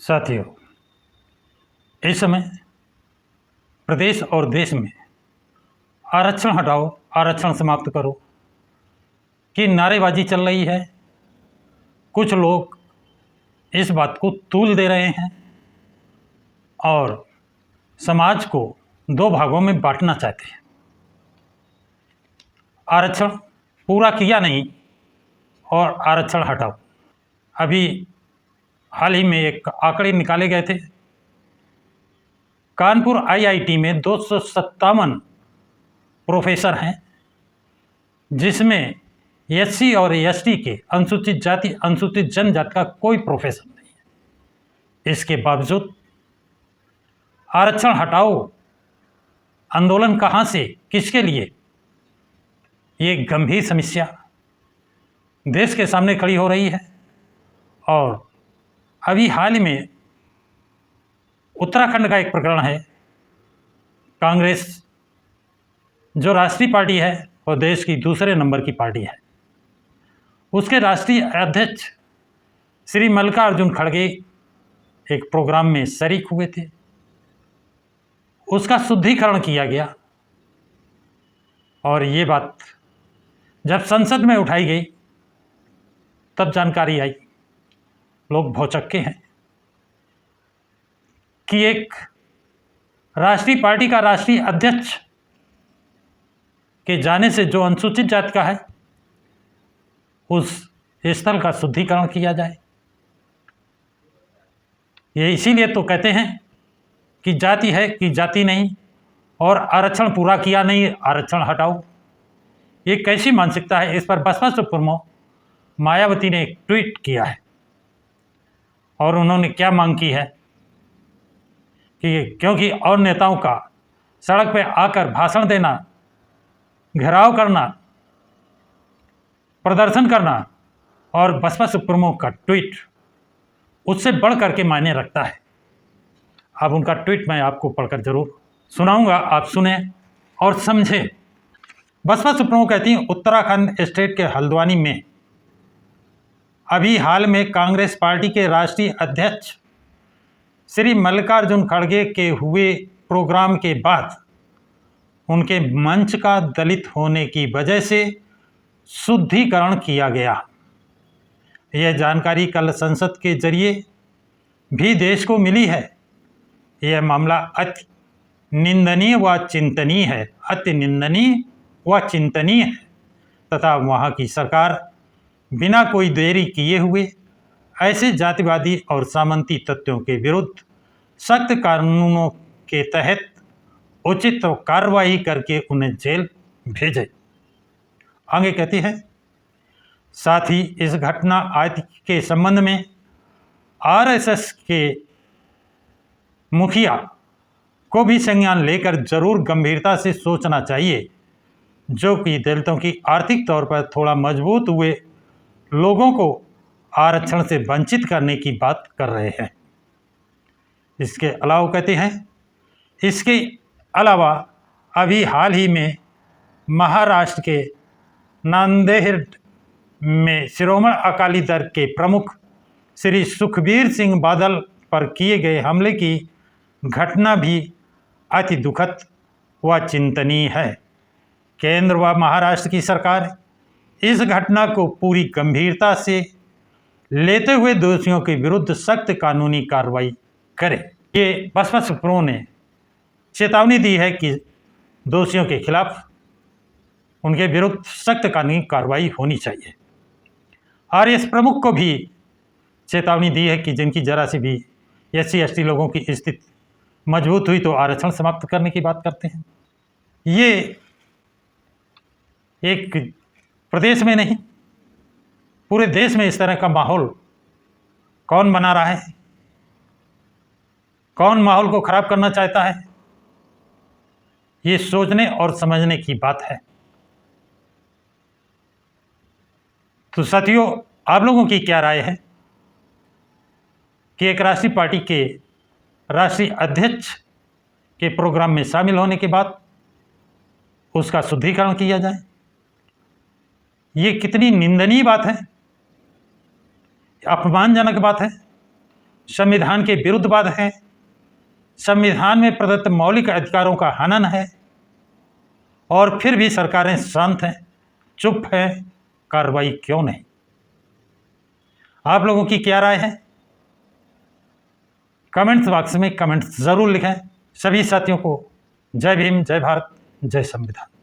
साथियों, इस समय प्रदेश और देश में आरक्षण हटाओ, आरक्षण समाप्त करो की नारेबाजी चल रही है। कुछ लोग इस बात को तूल दे रहे हैं और समाज को दो भागों में बांटना चाहते हैं। आरक्षण पूरा किया नहीं और आरक्षण हटाओ। अभी हाल ही में एक आंकड़े निकाले गए थे। कानपुर आईआईटी में 257 प्रोफेसर हैं, जिसमें एससी और एसटी के अनुसूचित जाति अनुसूचित जनजाति का कोई प्रोफेसर नहीं है। इसके बावजूद आरक्षण हटाओ आंदोलन कहाँ से, किसके लिए, ये गंभीर समस्या देश के सामने खड़ी हो रही है। और अभी हाल ही में उत्तराखंड का एक प्रकरण है। कांग्रेस जो राष्ट्रीय पार्टी है और देश की दूसरे नंबर की पार्टी है, उसके राष्ट्रीय अध्यक्ष श्री मल्लिकार्जुन खड़गे एक प्रोग्राम में शरीक हुए थे। उसका शुद्धिकरण किया गया और ये बात जब संसद में उठाई गई तब जानकारी आई, लोग भौचक्के हैं कि एक राष्ट्रीय पार्टी का राष्ट्रीय अध्यक्ष के जाने से जो अनुसूचित जाति का है उस स्थल का शुद्धिकरण किया जाए। ये इसीलिए तो कहते हैं कि जाति है कि जाति नहीं, और आरक्षण पूरा किया नहीं, आरक्षण हटाओ। ये कैसी मानसिकता है? इस पर बसपा सुप्रीमो मायावती ने एक ट्वीट किया है और उन्होंने क्या मांग की है कि क्योंकि और नेताओं का सड़क पर आकर भाषण देना, घेराव करना, प्रदर्शन करना और बसपा सुप्रीमो का ट्वीट उससे बढ़ करके मायने रखता है। अब उनका ट्वीट मैं आपको पढ़कर जरूर सुनाऊंगा, आप सुने और समझें। बसपा सुप्रीमो कहती हैं, उत्तराखंड स्टेट के हल्द्वानी में अभी हाल में कांग्रेस पार्टी के राष्ट्रीय अध्यक्ष श्री मल्लिकार्जुन खड़गे के हुए प्रोग्राम के बाद उनके मंच का दलित होने की वजह से शुद्धिकरण किया गया। यह जानकारी कल संसद के जरिए भी देश को मिली है। यह मामला अति निंदनीय व चिंतनीय है, अति निंदनीय व चिंतनीय है तथा वहाँ की सरकार बिना कोई देरी किए हुए ऐसे जातिवादी और सामंती तत्वों के विरुद्ध सख्त कानूनों के तहत उचित कार्रवाई करके उन्हें जेल भेजे। आगे कहती है, साथ ही इस घटना आदि के संबंध में आरएसएस के मुखिया को भी संज्ञान लेकर जरूर गंभीरता से सोचना चाहिए, जो कि दलितों की आर्थिक तौर पर थोड़ा मजबूत हुए लोगों को आरक्षण से वंचित करने की बात कर रहे हैं। इसके अलावा कहते हैं, इसके अलावा अभी हाल ही में महाराष्ट्र के नांदेड़ में शिरोमणि अकाली दल के प्रमुख श्री सुखबीर सिंह बादल पर किए गए हमले की घटना भी अति दुखद व चिंतनीय है। केंद्र व महाराष्ट्र की सरकार इस घटना को पूरी गंभीरता से लेते हुए दोषियों के विरुद्ध सख्त कानूनी कार्रवाई करे। ये बसपा सुप्रीमो ने चेतावनी दी है कि दोषियों के खिलाफ उनके विरुद्ध सख्त कानूनी कार्रवाई होनी चाहिए। आरएस प्रमुख को भी चेतावनी दी है कि जिनकी जरा सी भी एससी एसटी लोगों की स्थिति मजबूत हुई तो आरक्षण समाप्त करने की बात करते हैं। ये एक प्रदेश में नहीं, पूरे देश में इस तरह का माहौल कौन बना रहा है? कौन माहौल को खराब करना चाहता है? ये सोचने और समझने की बात है। तो साथियों, आप लोगों की क्या राय है कि एक राष्ट्रीय पार्टी के राष्ट्रीय अध्यक्ष के प्रोग्राम में शामिल होने के बाद उसका शुद्धिकरण किया जाए? ये कितनी निंदनीय बात है, अपमानजनक बात है। संविधान के विरुद्धवाद है, संविधान में प्रदत्त मौलिक अधिकारों का हनन है, और फिर भी सरकारें शांत हैं, चुप है, कार्रवाई क्यों नहीं? आप लोगों की क्या राय है? कमेंट्स बॉक्स में कमेंट्स ज़रूर लिखें। सभी साथियों को जय भीम, जय भारत, जय संविधान।